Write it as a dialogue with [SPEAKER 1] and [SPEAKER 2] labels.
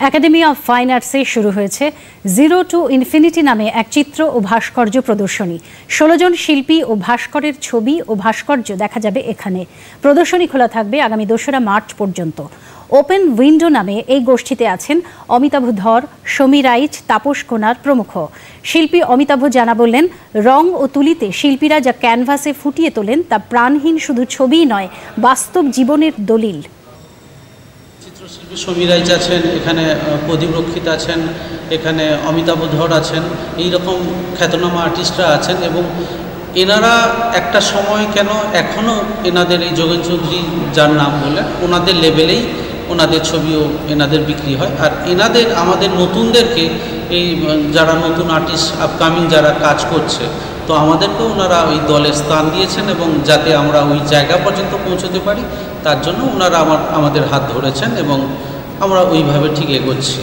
[SPEAKER 1] Academy of fine আর্টসে শুরু হয়েছে zero to infinity নামে এক চিত্র ও ভাস্কর্য প্রদর্শনী। 16 জন শিল্পী ও ভাস্করের ছবি ও ভাস্কর্য দেখা যাবে এখানে। প্রদর্শনী খোলা থাকবে আগামী 2রা মার্চ পর্যন্ত। ওপেন উইন্ডো নামে এই গোষ্ঠীতে আছেন অমিতাভ ধর, সমী রাইচ, তাপস কোনার প্রমুখ। শিল্পী অমিতাভ জানা বললেন, রং ও তুলিতে শিল্পীরা যা ক্যানভাসে ফুটিয়ে তোলেন তা প্রাণহীন শুধু ছবিই নয়, বাস্তব জীবনের দলিল।
[SPEAKER 2] চিত্রশিল্পী সমী রাইচ আছেন, এখানে প্রদীপ রক্ষিত আছেন, এখানে অমিতাভ ধর আছেন, এইরকম খ্যাতনামা আর্টিস্টরা আছেন এবং এনারা একটা সময় কেন এখনও এনাদের এই যোগেন চৌধুরী যার নাম বললেন ওনাদের লেভেলেই ওনাদের ছবিও এনাদের বিক্রি হয়। আর এনাদের আমাদের নতুনদেরকে এই যারা নতুন আর্টিস্ট আপকামিং যারা কাজ করছে তো আমাদেরকেও ওনারা ওই দলে স্থান দিয়েছেন এবং যাতে আমরা ওই জায়গা পর্যন্ত পৌঁছতে পারি তার জন্য ওনারা আমাদের হাত ধরেছেন এবং আমরা ওইভাবে ঠিক এগোচ্ছি।